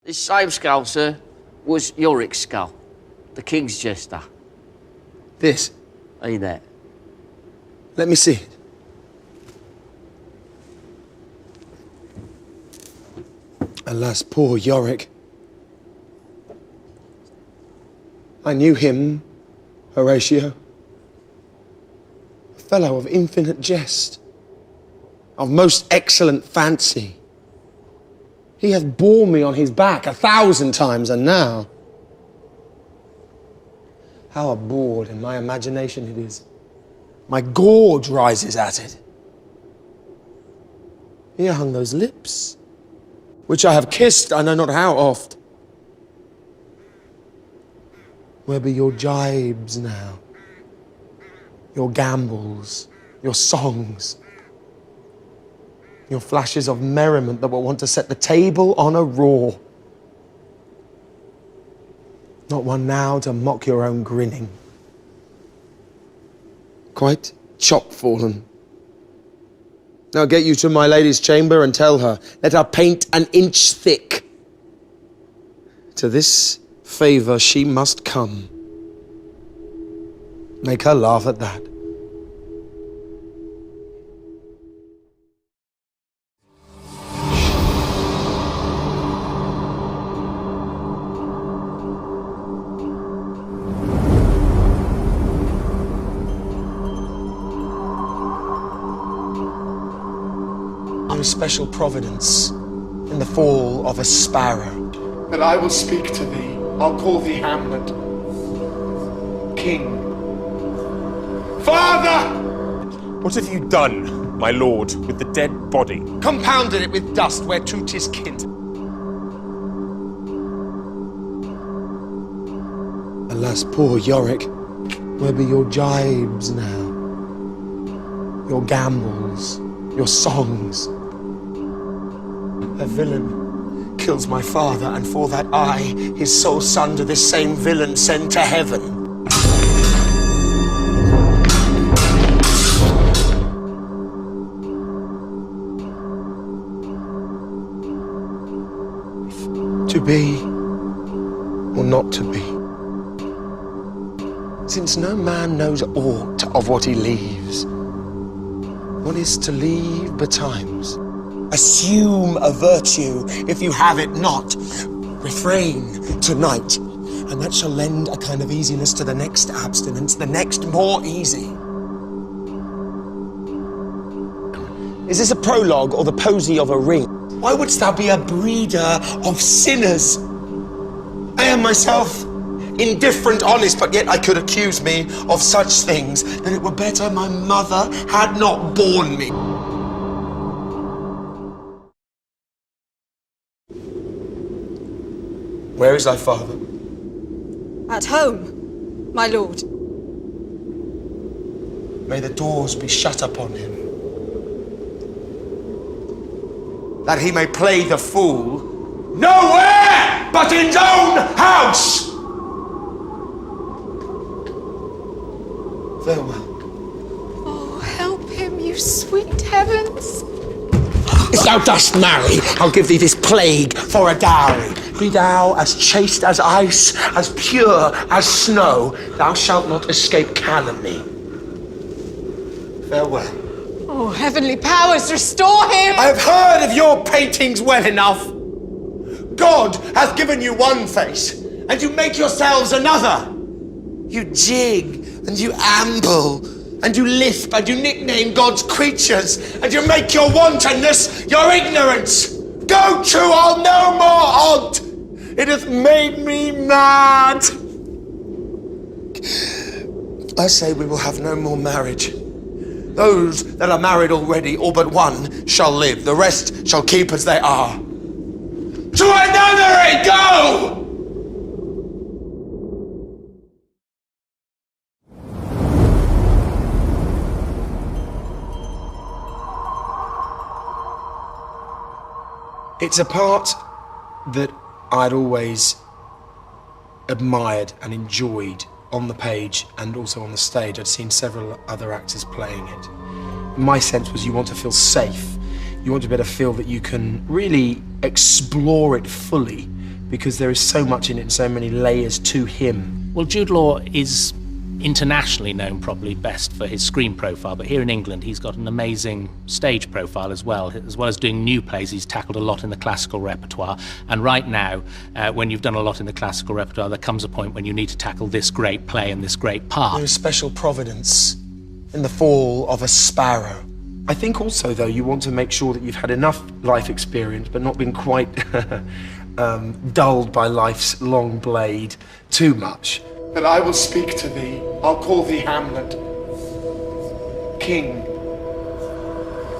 This same skull, sir, was Yorick's skull, the king's jester. This? Ain't that? Let me see it. Alas, poor Yorick. I knew him, Horatio. A fellow of infinite jest, of most excellent fancy. He hath borne me on his back 1,000 times, and now, how abhorred in my imagination it is. My gorge rises at it. Here hung those lips, which I have kissed I know not how oft. Where be your jibes now? Your gambols, your songs, your flashes of merriment that will want to set the table on a roar. Not one now to mock your own grinning. Quite chop-fallen. Now get you to my lady's chamber and tell her, let her paint an inch thick. To this favour she must come. Make her laugh at that. Special providence in the fall of a sparrow. But I will speak to thee. I'll call thee Hamlet. King. Father! What have you done, my lord, with the dead body? Compounded it with dust whereto 'tis kin. Alas, poor Yorick, where be your jibes now? Your gambols, your songs? A villain kills my father, and for that I, his sole son, to this same villain send to heaven. To be or not to be. Since no man knows aught of what he leaves, what is to leave betimes? Assume a virtue if you have it not. Refrain tonight, and that shall lend a kind of easiness to the next abstinence, the next more easy. Is this a prologue or the posy of a ring? Why wouldst thou be a breeder of sinners? I am myself indifferent, honest, but yet I could accuse me of such things that it were better my mother had not borne me. Where is thy father? At home, my lord. May the doors be shut upon him, that he may play the fool nowhere but in his own house. Farewell. Oh, help him, you sweet heavens. If thou dost marry, I'll give thee this plague for a dowry. Be thou as chaste as ice, as pure as snow, thou shalt not escape calumny. Farewell. Oh, heavenly powers, restore him! I have heard of your paintings well enough. God hath given you one face, and you make yourselves another. You jig, and you amble, and you lisp, and you nickname God's creatures, and you make your wantonness your ignorance. Go to, I'll no more on't. It hath made me mad. I say we will have no more marriage. Those that are married already, all but one, shall live. The rest shall keep as they are. To a nunnery, go! It's a part that I'd always admired and enjoyed on the page and also on the stage. I'd seen several other actors playing it. My sense was you want to feel safe. You want to be able to feel that you can really explore it fully because there is so much in it and so many layers to him. Well, Jude Law is internationally known probably best for his screen profile, but here in England he's got an amazing stage profile as well as doing new plays. He's tackled a lot in the classical repertoire, and right now when you've done a lot in the classical repertoire, there comes a point when you need to tackle this great play and this great part. There is special providence in the fall of a sparrow. I think also, though, you want to make sure that you've had enough life experience but not been quite dulled by life's long blade too much. But I will speak to thee. I'll call thee Hamlet. King.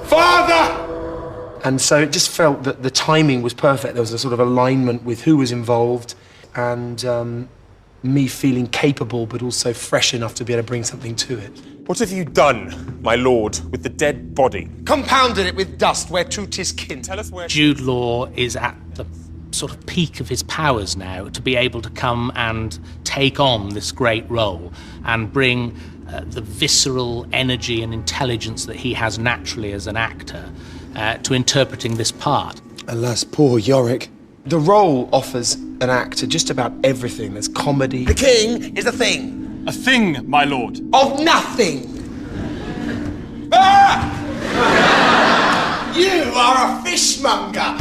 Father! And so it just felt that the timing was perfect. There was a sort of alignment with who was involved and me feeling capable but also fresh enough to be able to bring something to it. What have you done, my lord, with the dead body? Compounded it with dust whereto 'tis kin. Tell us where... Jude Law is at the sort of peak of his powers now to be able to come and take on this great role and bring the visceral energy and intelligence that he has naturally as an actor to interpreting this part. Alas, poor Yorick. The role offers an actor just about everything. There's comedy. The king is a thing. A thing, my lord. Of nothing. Ah! You are a fishmonger.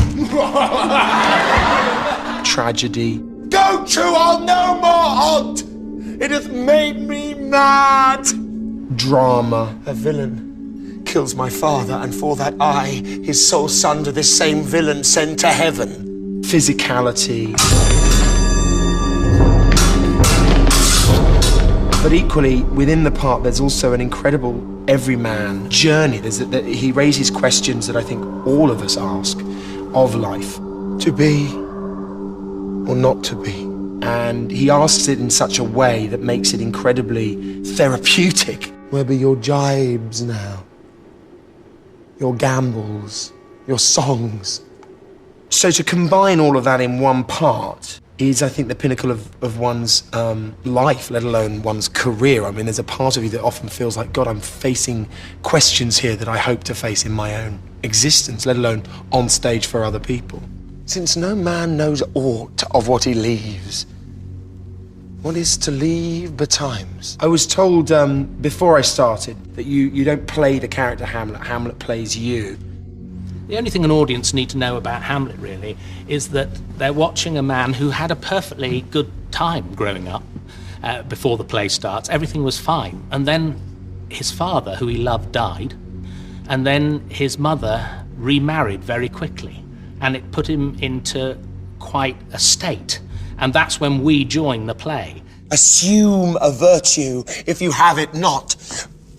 Tragedy. Go to all no more odd. It hath made me mad. Drama. A villain kills my father, and for that I, his sole son, to this same villain send to heaven. Physicality. But equally, within the part, there's also an incredible everyman journey. He raises questions that I think all of us ask of life. To be or not to be. And he asks it in such a way that makes it incredibly therapeutic. Where be your jibes now? Your gambols, your songs. So to combine all of that in one part is, I think, the pinnacle of one's life, let alone one's career. I mean, there's a part of you that often feels like, God, I'm facing questions here that I hope to face in my own existence, let alone on stage for other people. Since no man knows aught of what he leaves, what is to leave betimes? I was told before I started that you don't play the character Hamlet, Hamlet plays you. The only thing an audience need to know about Hamlet, really, is that they're watching a man who had a perfectly good time growing up before the play starts. Everything was fine. And then his father, who he loved, died. And then his mother remarried very quickly. And it put him into quite a state. And that's when we join the play. Assume a virtue if you have it not.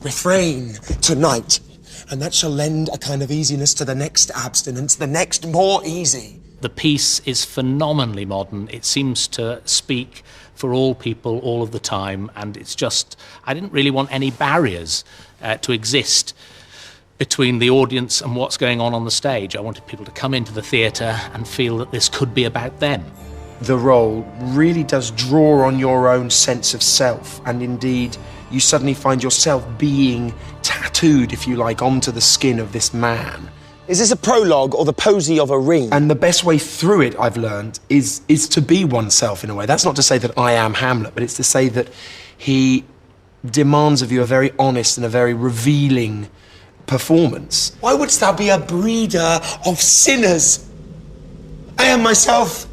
Refrain tonight. And that shall lend a kind of easiness to the next abstinence, the next more easy. The piece is phenomenally modern. It seems to speak for all people all of the time, and it's just, I didn't really want any barriers to exist between the audience and what's going on the stage. I wanted people to come into the theatre and feel that this could be about them. The role really does draw on your own sense of self, and indeed you suddenly find yourself being tattooed, if you like, onto the skin of this man. Is this a prologue or the posy of a ring? And the best way through it, I've learned, is to be oneself in a way. That's not to say that I am Hamlet, but it's to say that he demands of you a very honest and a very revealing performance. Why wouldst thou be a breeder of sinners? I am myself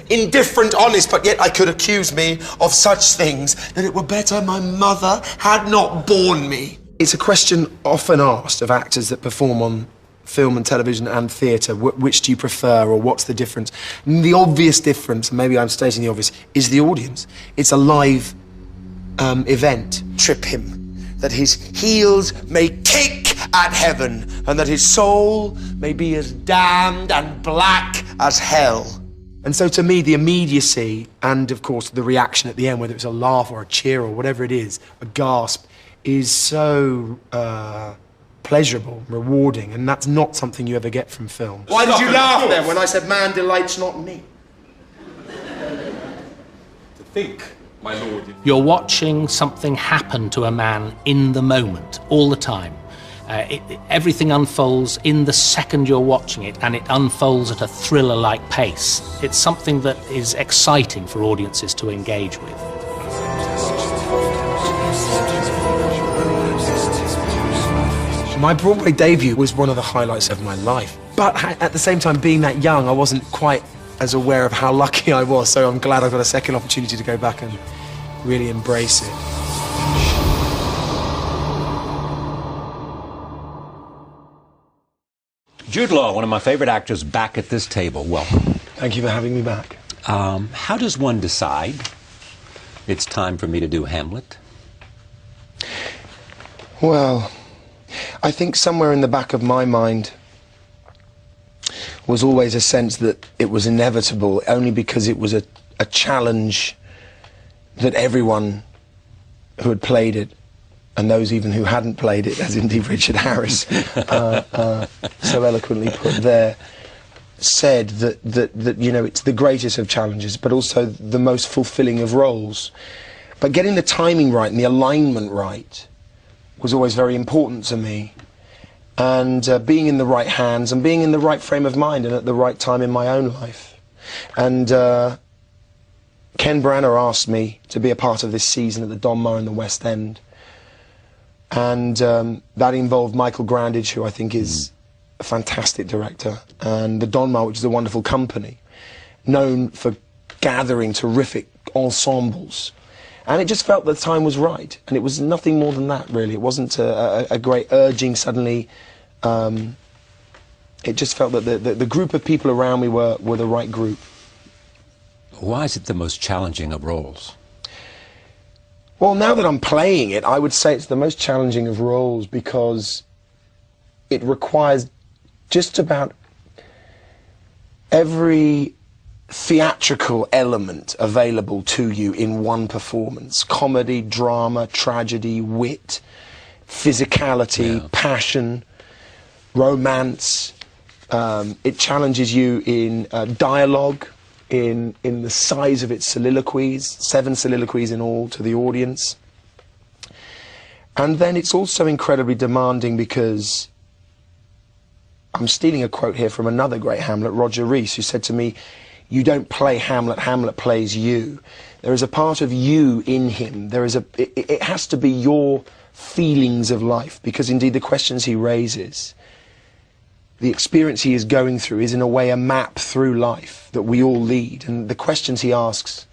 indifferent, honest, but yet I could accuse me of such things that it were better my mother had not borne me. It's a question often asked of actors that perform on film and television and theatre. Which do you prefer, or what's the difference? And the obvious difference, and maybe I'm stating the obvious, is the audience. It's a live event. Trip him, that his heels may kick at heaven, and that his soul may be as damned and black as hell. And so to me, the immediacy and, of course, the reaction at the end, whether it's a laugh or a cheer or whatever it is, a gasp, is so pleasurable, rewarding, and that's not something you ever get from film. Why did you laugh then when I said man delights not me? To think, my lord... You're watching something happen to a man in the moment, all the time. Everything unfolds in the second you're watching it, and it unfolds at a thriller-like pace. It's something that is exciting for audiences to engage with. My Broadway debut was one of the highlights of my life. But at the same time, being that young, I wasn't quite as aware of how lucky I was, so I'm glad I got a second opportunity to go back and really embrace it. Jude Law, one of my favorite actors, back at this table. Welcome. Thank you for having me back. How does one decide it's time for me to do Hamlet? Well, I think somewhere in the back of my mind was always a sense that it was inevitable, only because it was a challenge that everyone who had played it, and those even who hadn't played it, as indeed Richard Harris so eloquently put there, said that you know, it's the greatest of challenges, but also the most fulfilling of roles. But getting the timing right and the alignment right was always very important to me. And being in the right hands and being in the right frame of mind and at the right time in my own life. And Ken Branagh asked me to be a part of this season at the Donmar in the West End. And that involved Michael Grandage, who I think is a fantastic director, and the Donmar, which is a wonderful company, known for gathering terrific ensembles. And it just felt the time was right, and it was nothing more than that, really. It wasn't a great urging suddenly. It just felt that the group of people around me were the right group. Why is it the most challenging of roles? Well, now that I'm playing it, I would say it's the most challenging of roles because it requires just about every theatrical element available to you in one performance. Comedy, drama, tragedy, wit, physicality, passion, romance. It challenges you in dialogue, in the size of its soliloquies, 7 soliloquies in all to the audience. And then it's also incredibly demanding because I'm stealing a quote here from another great Hamlet, Roger Rees, who said to me, "You don't play Hamlet, Hamlet plays you." There is a part of you in him. There is it has to be your feelings of life, because indeed the questions he raises, the experience he is going through, is in a way a map through life that we all lead. And the questions he asks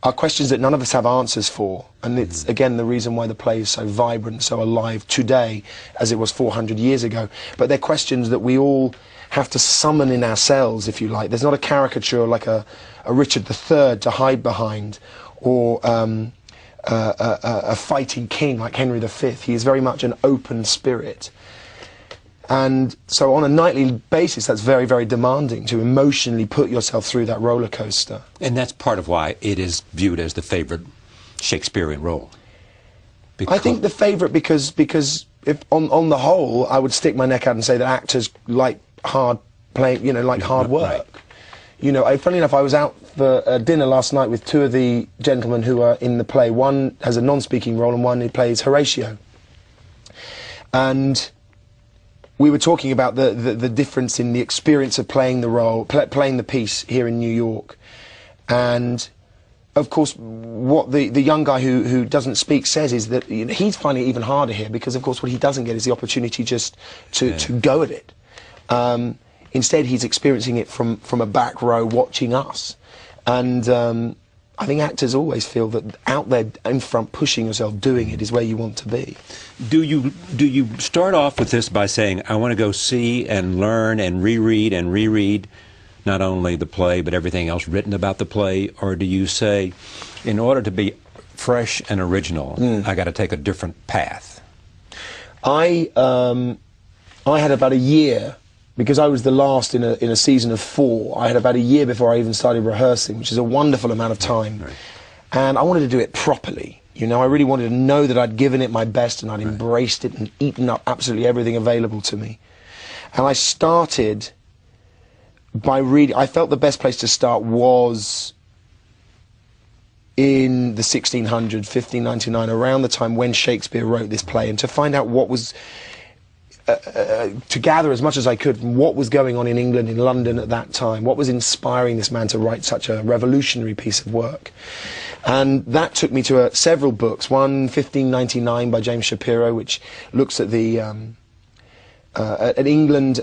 are questions that none of us have answers for. And it's, again, the reason why the play is so vibrant, so alive today, as it was 400 years ago. But they're questions that we all have to summon in ourselves, if you like. There's not a caricature like a Richard III to hide behind, or a fighting king like Henry V. He is very much an open spirit. And so on a nightly basis, that's very, very demanding to emotionally put yourself through that roller coaster. And that's part of why it is viewed as the favorite Shakespearean role. I think the favorite because if on the whole, I would stick my neck out and say that actors like hard playing, you know, like hard work. Right. You know, funnily enough, I was out for dinner last night with 2 of the gentlemen who are in the play. One has a non-speaking role and one who plays Horatio. And we were talking about the difference in the experience of playing the role, playing the piece here in New York. And of course, what the young guy who doesn't speak says is that, you know, he's finding it even harder here because, of course, what he doesn't get is the opportunity just to go at it. Instead, he's experiencing it from a back row watching us. And I think actors always feel that out there in front, pushing yourself, doing it, is where you want to be. Do you start off with this by saying, I want to go see and learn and reread not only the play but everything else written about the play, or do you say, in order to be fresh and original, I got to take a different path? I had about a year, because I was the last in a season of 4. I had about a year before I even started rehearsing, which is a wonderful amount of time. Right. And I wanted to do it properly. You know, I really wanted to know that I'd given it my best and I'd embraced it and eaten up absolutely everything available to me. And I started by reading. I felt the best place to start was in the 1600s, 1599, around the time when Shakespeare wrote this play, and to find out what was to gather as much as I could from what was going on in England, in London at that time, what was inspiring this man to write such a revolutionary piece of work. And that took me to several books. One, 1599 by James Shapiro, which looks at the at England,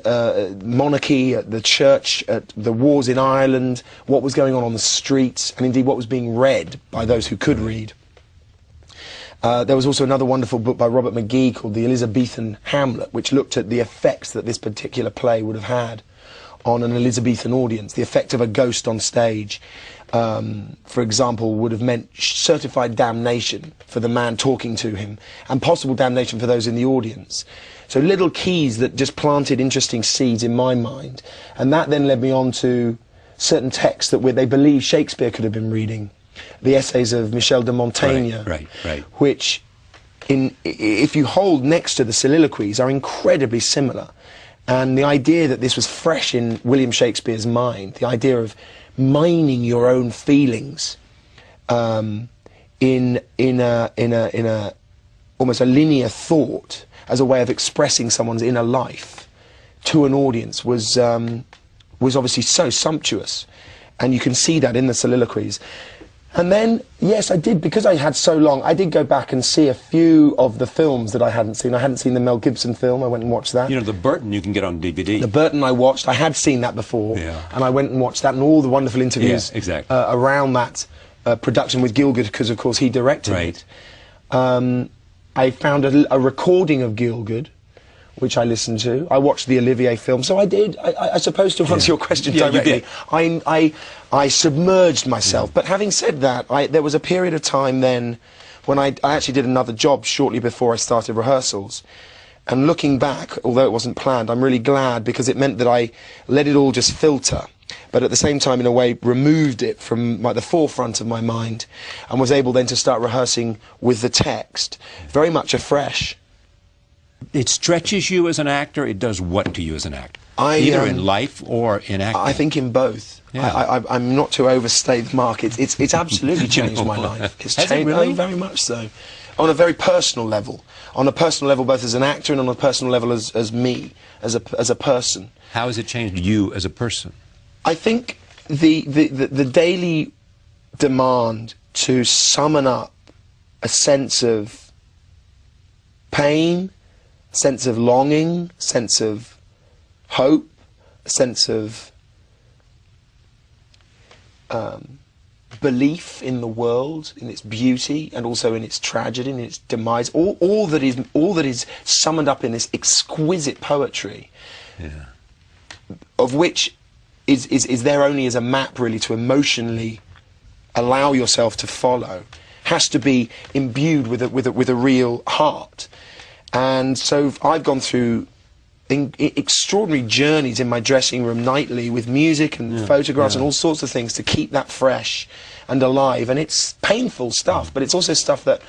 monarchy, at the church, at the wars in Ireland, what was going on the streets, and indeed what was being read by those who could read. There was also another wonderful book by Robert McGee called The Elizabethan Hamlet, which looked at the effects that this particular play would have had on an Elizabethan audience. The effect of a ghost on stage, for example, would have meant certified damnation for the man talking to him, and possible damnation for those in the audience. So little keys that just planted interesting seeds in my mind. And that then led me on to certain texts that they believe Shakespeare could have been reading. The essays of Michel de Montaigne, right. which, if you hold next to the soliloquies, are incredibly similar. And the idea that this was fresh in William Shakespeare's mind, the idea of mining your own feelings in a almost a linear thought as a way of expressing someone's inner life to an audience was obviously so sumptuous, and you can see that in the soliloquies. And then, yes, I did, because I had so long, I did go back and see a few of the films that I hadn't seen. I hadn't seen the Mel Gibson film, I went and watched that. You know, the Burton you can get on DVD. The Burton I watched, I had seen that before, and I went and watched that, and all the wonderful interviews around that production with Gielgud, because of course he directed it. I found a recording of Gielgud, which I listened to. I watched the Olivier film, so I did. I suppose to answer your question directly, I submerged myself. But having said that, there was a period of time then when I actually did another job shortly before I started rehearsals. And looking back, although it wasn't planned, I'm really glad, because it meant that I let it all just filter, but at the same time, in a way, removed it from the forefront of my mind, and was able then to start rehearsing with the text, very much afresh. It stretches you as an actor. It does what to you as an actor? Either in life or in acting? I think in both. Yeah. I'm not to overstay the mark. It's absolutely changed my life. It's Has changed, it really? very much so. On a very personal level. On a personal level both as an actor and on a personal level as me, as a person. How has it changed you as a person? I think the daily demand to summon up a sense of pain, sense of longing, sense of hope, a sense of belief in the world, in its beauty, and also in its tragedy, in its demise. All that is summoned up in this exquisite poetry, of which is there only as a map, really, to emotionally allow yourself to follow, has to be imbued with a real heart. And so I've gone through extraordinary journeys in my dressing room nightly with music and photographs and all sorts of things to keep that fresh and alive. And it's painful stuff, but it's also stuff that,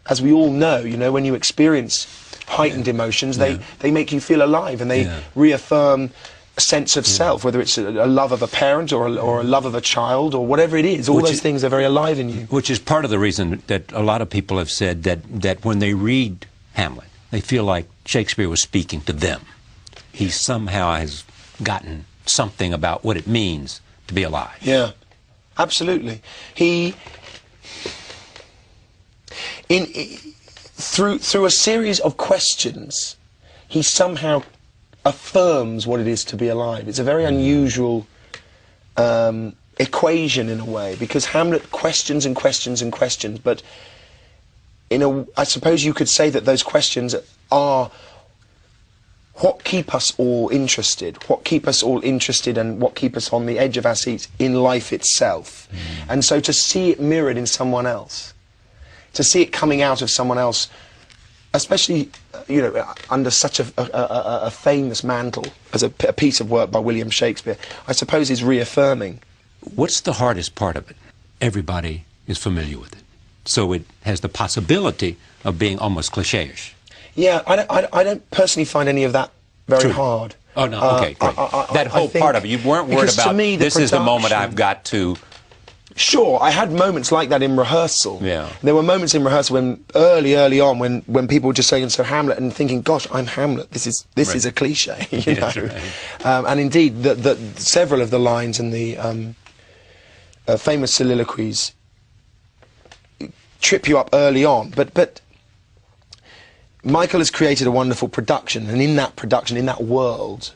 as we all know, when you experience heightened emotions, they make you feel alive, and they reaffirm a sense of self, whether it's a love of a parent or a love of a child or whatever it is. All those things are very alive in you. Which is part of the reason that a lot of people have said that when they read Hamlet, they feel like Shakespeare was speaking to them. He somehow has gotten something about what it means to be alive. Yeah, absolutely. Through a series of questions, he somehow affirms what it is to be alive. It's a very unusual equation in a way, because Hamlet questions and questions and questions, but I suppose you could say that those questions are what keep us all interested, and what keep us on the edge of our seats in life itself. And so to see it mirrored in someone else, to see it coming out of someone else, especially under such a famous mantle as a piece of work by William Shakespeare, I suppose is reaffirming. What's the hardest part of it? Everybody is familiar with it, so it has the possibility of being almost cliche-ish. Yeah, I don't personally find any of that very hard. Oh, no, okay, great. That whole part of it, you weren't worried about, this is the moment I've got to Sure, I had moments like that in rehearsal. Yeah. There were moments in rehearsal when early on when people were just saying so Hamlet and thinking, gosh, I'm Hamlet. This is a cliche, you know. Right. And indeed, several of the lines in the famous soliloquies trip you up early on, but Michael has created a wonderful production, and in that production, in that world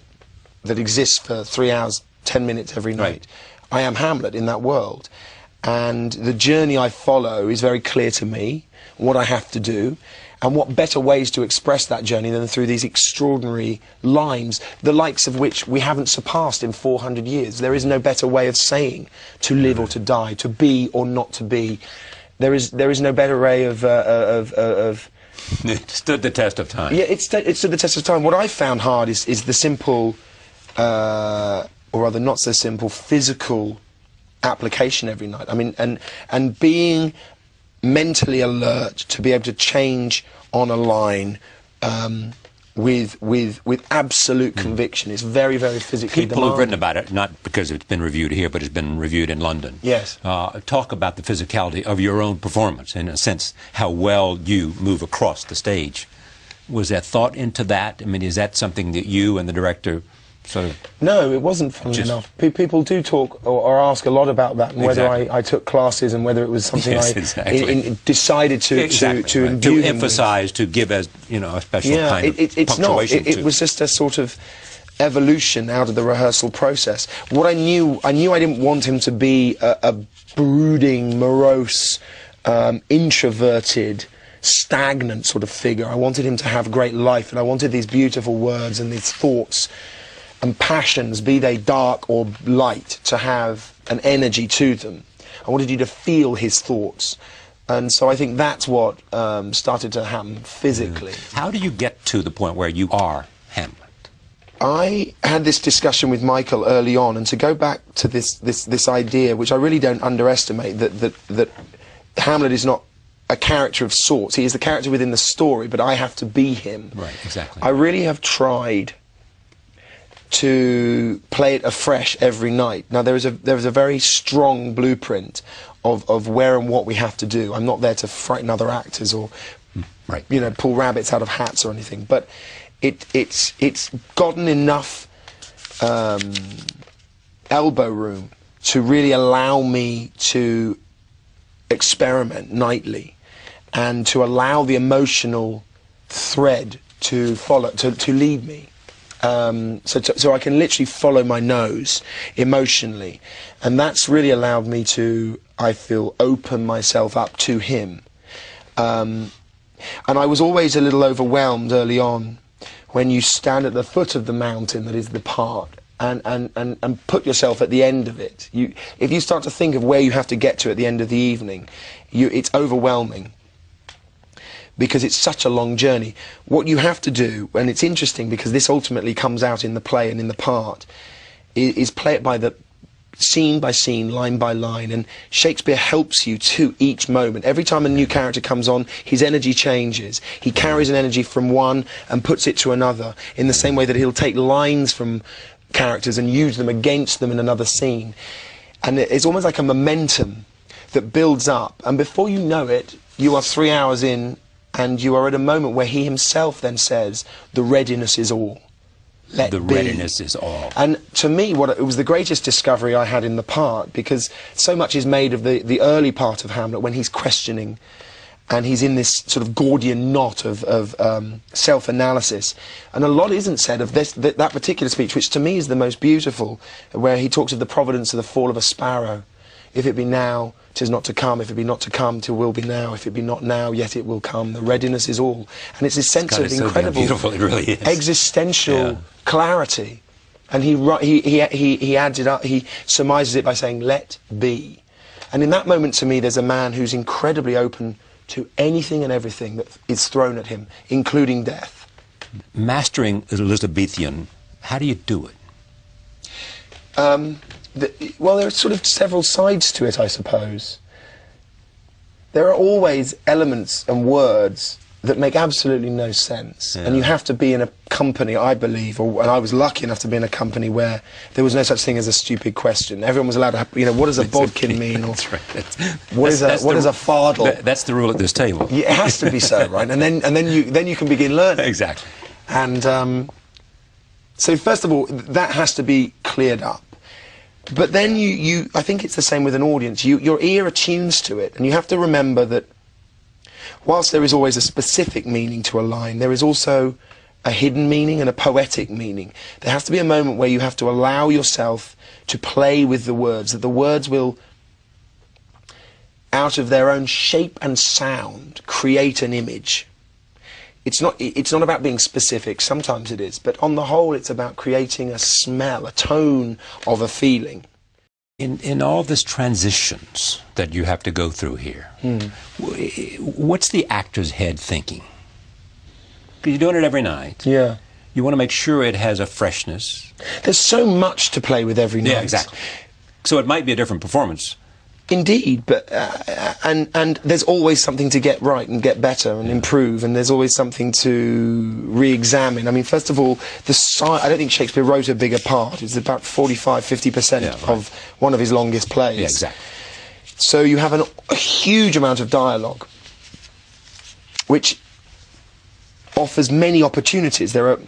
that exists for 3 hours, 10 minutes every night, Right. I am Hamlet in that world. And the journey I follow is very clear to me, what I have to do, and what better ways to express that journey than through these extraordinary lines, the likes of which we haven't surpassed in 400 years. There is no better way of saying to live or to die, to be or not to be. There is no better way of It stood the test of time. yeah, it stood the test of time. What I found hard is the simple, or rather not so simple, physical application every night. I mean, and being mentally alert to be able to change on a line with absolute conviction. It's very, very physically People demanding. who've written about it, not because it's been reviewed here, but it's been reviewed in London. Yes. Talk about the physicality of your own performance, in a sense, how well you move across the stage. Was there thought into that? I mean, is that something that you and the director sort of... No, it wasn't, funnily enough. People do talk or ask a lot about that, and whether Exactly. I took classes and whether it was something Yes, I exactly. decided to Exactly, to right. imbue To them with. emphasize, to give as, you know, a special kind of it's not. punctuation It to- was just a sort of evolution out of the rehearsal process. What I knew I didn't want him to be a brooding, morose, introverted, stagnant sort of figure. I wanted him to have great life, and I wanted these beautiful words and these thoughts and passions, be they dark or light, to have an energy to them. I wanted you to feel his thoughts. And so I think that's what started to happen physically. How do you get to the point where you are Hamlet? I had this discussion with Michael early on, and to go back to this idea, which I really don't underestimate, that Hamlet is not a character of sorts. He is the character within the story, but I have to be him. Right, exactly. I really have tried to play it afresh every night. Now there is a very strong blueprint of where and what we have to do. I'm not there to frighten other actors or Right. you know, pull rabbits out of hats or anything, but it's gotten enough elbow room to really allow me to experiment nightly and to allow the emotional thread to follow, to lead me. So I can literally follow my nose emotionally, and that's really allowed me to, I feel, open myself up to him. And I was always a little overwhelmed early on when you stand at the foot of the mountain that is the part and put yourself at the end of it. If you start to think of where you have to get to at the end of the evening, it's overwhelming, because it's such a long journey. What you have to do, and it's interesting because this ultimately comes out in the play and in the part, is play it by the scene by scene, line by line, and Shakespeare helps you to each moment. Every time a new character comes on, his energy changes. He carries an energy from one and puts it to another, in the same way that he'll take lines from characters and use them against them in another scene. And it's almost like a momentum that builds up, and before you know it, you are 3 hours in, and you are at a moment where he himself then says, the readiness is all. Let The be. readiness is all. And to me, it was the greatest discovery I had in the part, because so much is made of the early part of Hamlet, when he's questioning, and he's in this sort of Gordian knot of self-analysis. And a lot isn't said of that particular speech, which to me is the most beautiful, where he talks of the providence of the fall of a sparrow. If it be now, 'tis not to come. If it be not to come, 'til will be now. If it be not now, yet it will come. The readiness is all. And it's this sense God, of it's so incredible beautiful, it really is. existential clarity. And he adds it up, he surmises it by saying, let be. And in that moment, to me, there's a man who's incredibly open to anything and everything that is thrown at him, including death. Mastering Elizabethan, how do you do it? Well, there are sort of several sides to it, I suppose. There are always elements and words that make absolutely no sense. And you have to be in a company, I believe, and I was lucky enough to be in a company where there was no such thing as a stupid question. Everyone was allowed to have, what does a bodkin mean? Or That's right. what is a fardel? That's the rule at this table. Yeah, it has to be so, right? And then you can begin learning. Exactly. And so first of all, that has to be cleared up. But then I think it's the same with an audience. Your ear attunes to it, and you have to remember that whilst there is always a specific meaning to a line, there is also a hidden meaning and a poetic meaning. There has to be a moment where you have to allow yourself to play with the words, that the words will, out of their own shape and sound, create an image. It's not about being specific, sometimes it is, but on the whole it's about creating a smell, a tone of a feeling. In all this transitions that you have to go through here, what's the actor's head thinking? Because you're doing it every night. Yeah. You want to make sure it has a freshness. There's so much to play with every night. Yeah, exactly. So it might be a different performance. Indeed, but and there's always something to get right and get better and improve, and there's always something to re-examine. I mean, first of all, I don't think Shakespeare wrote a bigger part. It's about 45–50% of one of his longest plays. Yeah, exactly. So you have a huge amount of dialogue, which offers many opportunities. There are,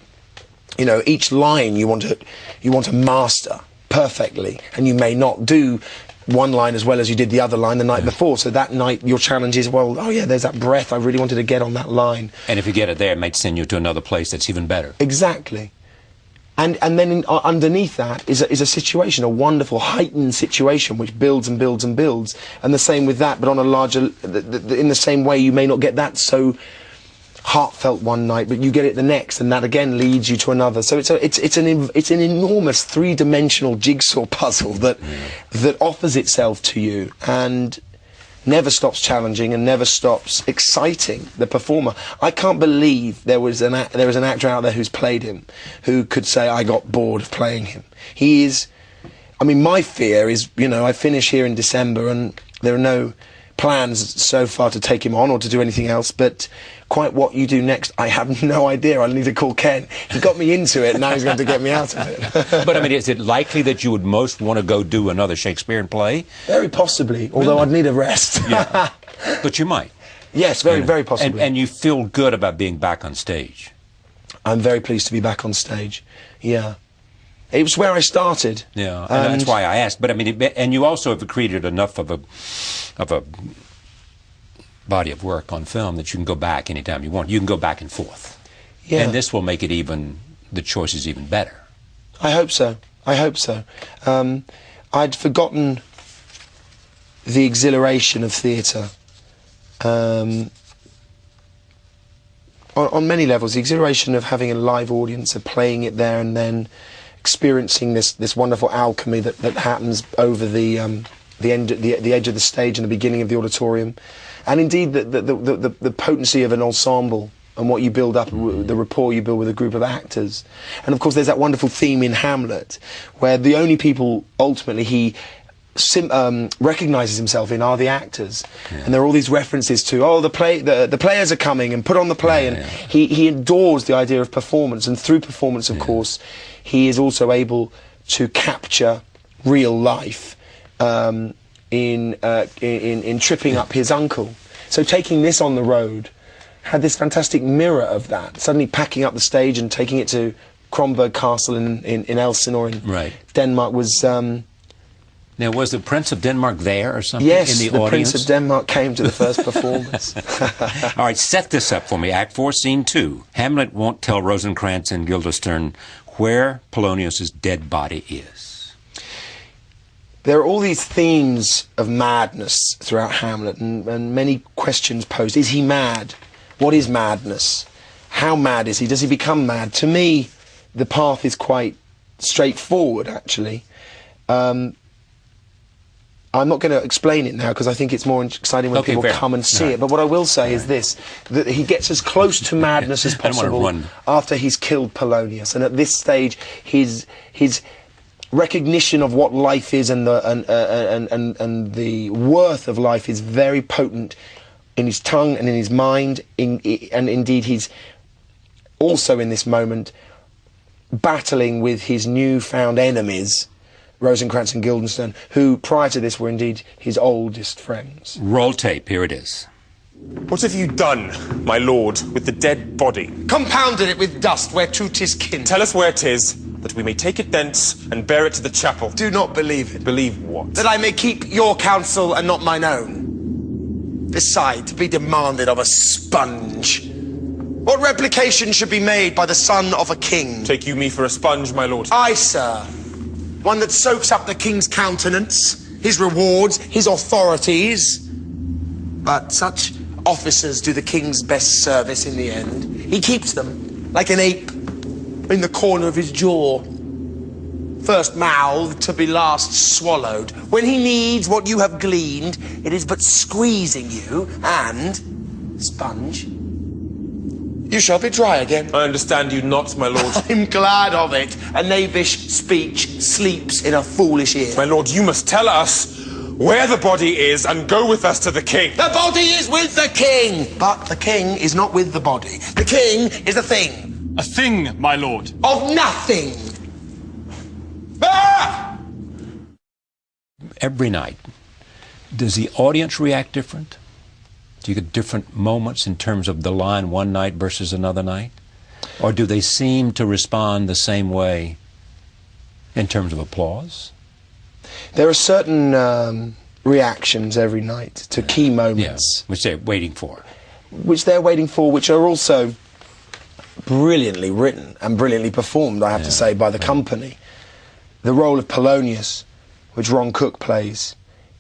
each line you want to master perfectly, and you may not do one line as well as you did the other line the night before. So that night your challenge is, there's that breath. I really wanted to get on that line. And if you get it there, it might send you to another place that's even better. Exactly. And then underneath that is a situation, a wonderful heightened situation which builds and builds and builds. And the same with that, but on a larger, in the same way you may not get that so heartfelt one night, but you get it the next, and that again leads you to another. So it's an enormous three-dimensional jigsaw puzzle that offers itself to you and never stops challenging and never stops exciting the performer. I can't believe there is an actor out there who's played him who could say, I got bored of playing him. He is, my fear is, I finish here in December and there are no plans so far to take him on or to do anything else, but quite what you do next, I have no idea. I need to call Ken. He got me into it, and now he's going to get me out of it. But, is it likely that you would most want to go do another Shakespearean play? Very possibly, although I'd need a rest. Yeah. But you might. Yes, very possibly. And you feel good about being back on stage? I'm very pleased to be back on stage, yeah. It was where I started. Yeah, and that's why I asked. But and you also have created enough of a body of work on film that you can go back anytime you want. You can go back and forth. Yeah. And this will make it the choices even better. I hope so. I'd forgotten the exhilaration of theatre. On many levels, the exhilaration of having a live audience, of playing it there and then experiencing this wonderful alchemy that happens over the edge of the stage and the beginning of the auditorium, and indeed the potency of an ensemble and what you build up, the rapport you build with a group of actors. And of course there's that wonderful theme in Hamlet where the only people ultimately he recognises himself in are the actors. Yeah. And there are all these references to the players are coming and put on the play, and he adores the idea of performance, and through performance of course he is also able to capture real life in tripping up his uncle. So taking this on the road had this fantastic mirror of that, suddenly packing up the stage and taking it to Kronberg Castle in Elsinore in Denmark was... Now, was the Prince of Denmark there or something yes, in the audience? Yes, the Prince of Denmark came to the first performance. All right, set this up for me. Act 4, Scene 2. Hamlet won't tell Rosencrantz and Guildenstern where Polonius' dead body is. There are all these themes of madness throughout Hamlet, and many questions posed. Is he mad? What is madness? How mad is he? Does he become mad? To me, the path is quite straightforward, actually. I'm not going to explain it now because I think it's more exciting when people come and see it. But what I will say is this, that he gets as close to madness as possible after he's killed Polonius. And at this stage, his recognition of what life is and the worth of life is very potent in his tongue and in his mind, and indeed he's also in this moment battling with his newfound enemies, Rosencrantz and Guildenstern, who prior to this were indeed his oldest friends. Roll tape, here it is. What have you done, my lord, with the dead body? Compounded it with dust whereto 'tis kin. Tell us where 'tis, that we may take it thence and bear it to the chapel. Do not believe it. Believe what? That I may keep your counsel and not mine own. Beside, to be demanded of a sponge. What replication should be made by the son of a king? Take you me for a sponge, my lord? Aye, sir. One that soaks up the king's countenance, his rewards, his authorities. But such officers do the king's best service in the end. He keeps them, like an ape, in the corner of his jaw. First mouthed to be last swallowed. When he needs what you have gleaned, it is but squeezing you, and, sponge, you shall be dry again. I understand you not, my lord. I'm glad of it. A knavish speech sleeps in a foolish ear. My lord, you must tell us where the body is and go with us to the king. The body is with the king! But the king is not with the body. The king is a thing. A thing, my lord. Of nothing. Ah! Every night, does the audience react different? Do you get different moments in terms of the line one night versus another night? Or do they seem to respond the same way in terms of applause? There are certain reactions every night to key moments. Yeah, which they're waiting for. Which are also brilliantly written and brilliantly performed, I have to say, by the company. The role of Polonius, which Ron Cook plays,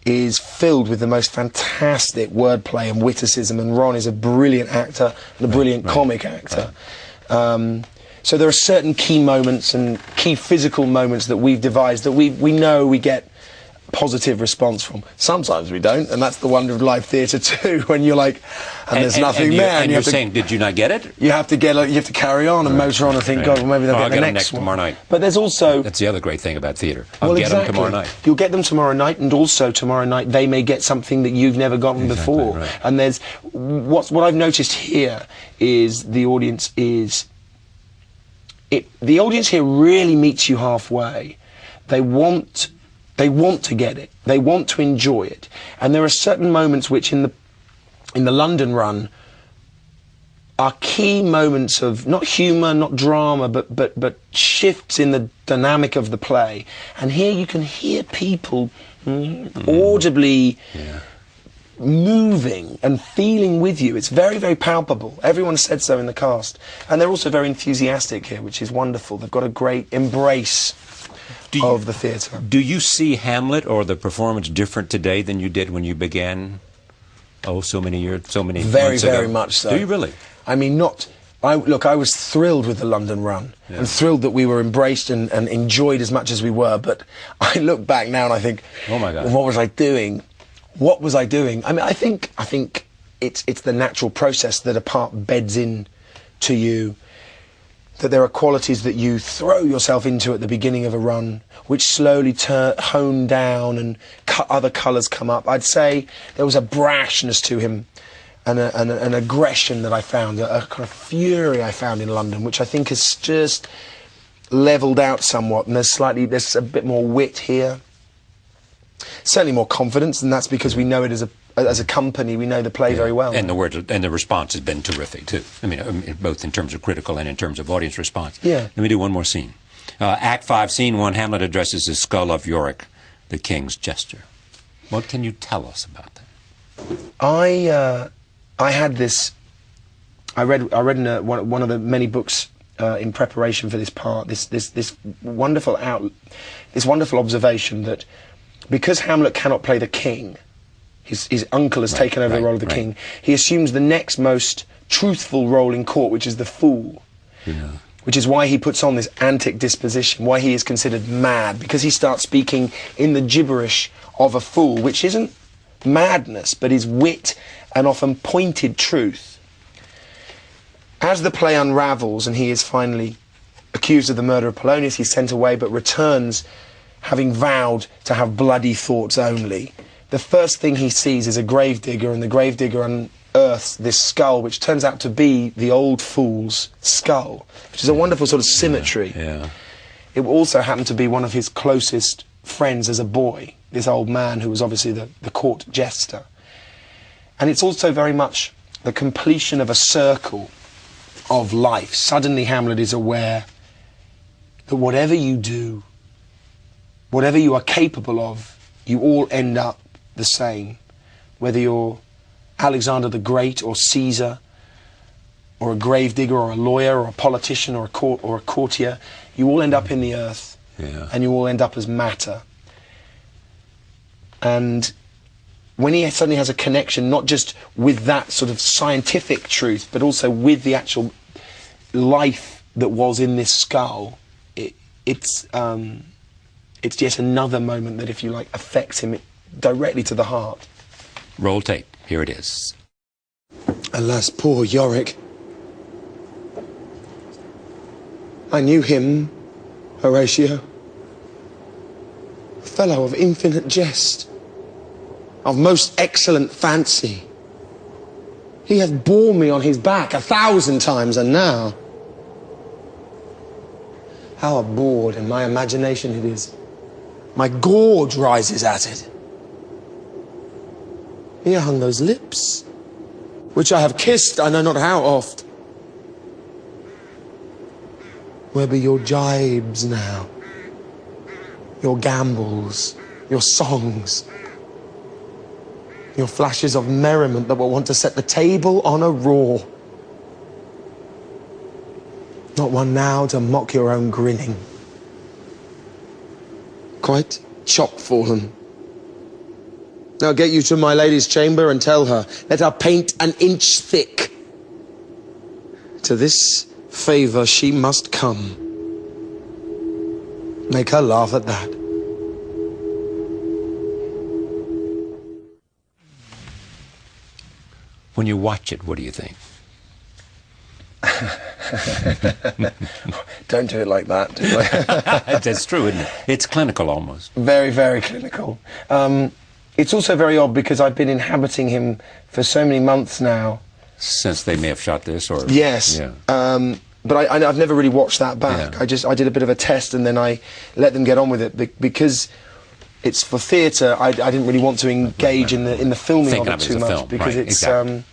is filled with the most fantastic wordplay and witticism, and Ron is a brilliant actor and a brilliant comic actor. So there are certain key moments and key physical moments that we've devised that we know we get positive response from. Sometimes we don't, and that's the wonder of live theatre too, when you're like, and there's nothing there. And you're saying, did you not get it? You have to carry on and motor on and think, God, well, maybe they'll get the next one. Tomorrow night. But there's also... That's the other great thing about theatre. I'll get them tomorrow night. You'll get them tomorrow night, and also tomorrow night they may get something that you've never gotten before. Right. And there's... What I've noticed here is the audience is... the audience here really meets you halfway. They want to get it. They want to enjoy it. And there are certain moments which in the London run are key moments of not humour, not drama, but shifts in the dynamic of the play. And here you can hear people audibly moving and feeling with you. It's very, very palpable. Everyone said so in the cast. And they're also very enthusiastic here, which is wonderful. They've got a great embrace of the theatre. Do you see Hamlet or the performance different today than you did when you began, so many months ago? Very much so. Do you really? I mean, I was thrilled with the London run and thrilled that we were embraced and enjoyed as much as we were, but I look back now and I think, oh my God, what was I doing? What was I doing? I mean, I think it's the natural process that a part beds in to you, that there are qualities that you throw yourself into at the beginning of a run, which slowly hone down and other colours come up. I'd say there was a brashness to him and an aggression that I found, a kind of fury I found in London, which I think has just levelled out somewhat, and there's a bit more wit here. Certainly more confidence, and that's because we know it as a company, we know the play very well. And the response has been terrific too. I mean, both in terms of critical and in terms of audience response. Yeah. Let me do one more scene. Act 5, Scene 1. Hamlet addresses the skull of Yorick, the king's jester. What can you tell us about that? I had this. I read in one of the many books in preparation for this part. This wonderful observation that because Hamlet cannot play the king, his uncle has taken over the role of the king. He assumes the next most truthful role in court, which is the fool. Yeah. Which is why he puts on this antic disposition, why he is considered mad, because he starts speaking in the gibberish of a fool, which isn't madness, but is wit and often pointed truth. As the play unravels and he is finally accused of the murder of Polonius, he's sent away but returns having vowed to have bloody thoughts only. The first thing he sees is a gravedigger, and the gravedigger earth this skull, which turns out to be the old fool's skull, which is a wonderful sort of symmetry. Yeah. It also happened to be one of his closest friends as a boy, this old man who was obviously the court jester. And it's also very much the completion of a circle of life. Suddenly Hamlet is aware that whatever you do, whatever you are capable of, you all end up the same. Whether you're Alexander the Great or Caesar, or a gravedigger or a lawyer or a politician or a courtier, you all end up in the earth, and you all end up as matter. And when he suddenly has a connection, not just with that sort of scientific truth, but also with the actual life that was in this skull, it's yet another moment that, if you like, affects him directly to the heart. Roll tape. Here it is. Alas, poor Yorick. I knew him, Horatio. A fellow of infinite jest, of most excellent fancy. He hath borne me on his back 1,000 times, and now, how abhorred in my imagination it is. My gorge rises at it. Here hung those lips, which I have kissed I know not how oft. Where be your jibes now? Your gambols, your songs, your flashes of merriment that will want to set the table on a roar. Not one now to mock your own grinning. Quite chop-fallen. Now get you to my lady's chamber and tell her, let her paint an inch thick. To this favour she must come. Make her laugh at that. When you watch it, what do you think? Don't do it like that, do I? That's true, isn't it? It's clinical almost. Very, very clinical. It's also very odd because I've been inhabiting him for so many months now. Since they may have shot this, or... Yes. Yeah. But I've never really watched that back. Yeah. I did a bit of a test and then I let them get on with it because it's for theatre. I didn't really want to engage in the filming of it too much because it's a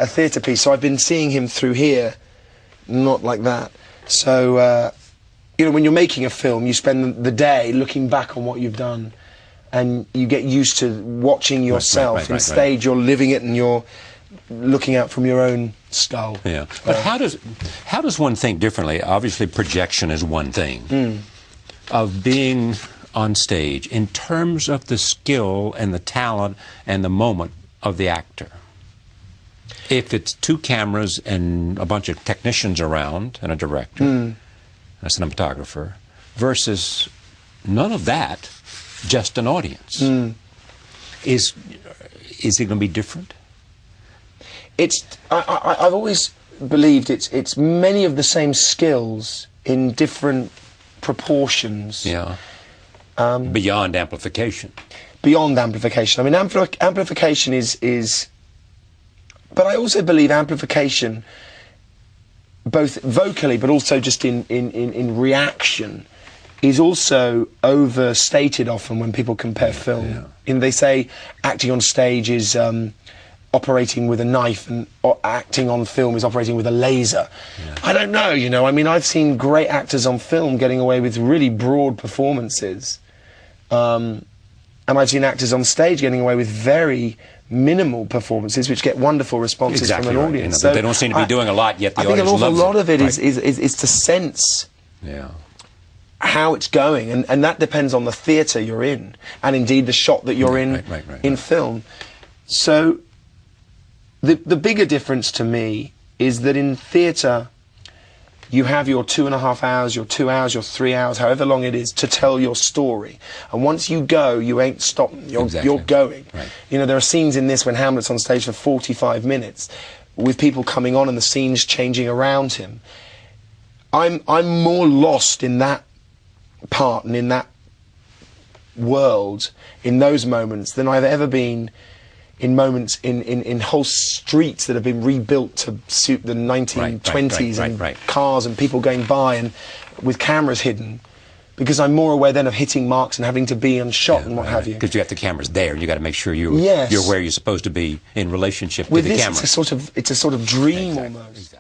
theatre piece. So I've been seeing him through here, not like that. So you know, when you're making a film, you spend the day looking back on what you've done, and you get used to watching yourself. In stage, you're living it and you're looking out from your own skull. Yeah. But how does one think differently? Obviously, projection is one thing. Of being on stage in terms of the skill and the talent and the moment of the actor. If it's 2 cameras and a bunch of technicians around and a director, a cinematographer, versus none of that, just an audience. Is it going to be different? I've always believed it's many of the same skills in different proportions. Yeah. Beyond amplification. Beyond amplification. I mean, amplification is... But I also believe amplification, both vocally but also just in reaction, is also overstated often when people compare film. Yeah. And they say acting on stage is operating with a knife, and acting on film is operating with a laser. Yeah. I don't know, you know. I mean, I've seen great actors on film getting away with really broad performances. And I've seen actors on stage getting away with very minimal performances, which get wonderful responses from an audience. You know, so they don't seem to be doing a lot, yet the I think audience an awful loves lot it. of it is to sense how it's going, and that depends on the theatre you're in, and indeed the shot that you're in film. So the bigger difference to me is that in theatre you have your 2.5 hours, your 2 hours, your 3 hours, however long it is, to tell your story. And once you go, you ain't stopping. You're going. Right. You know, there are scenes in this when Hamlet's on stage for 45 minutes, with people coming on and the scene's changing around him. I'm more lost in that part and in that world, in those moments, than I've ever been in moments in whole streets that have been rebuilt to suit the 1920s and cars and people going by and with cameras hidden, because I'm more aware then of hitting marks and having to be unshot and what have you. Because you have the cameras there, and you got to make sure you're where you're supposed to be in relationship with to the this, camera. It's a sort of dream almost. Exactly.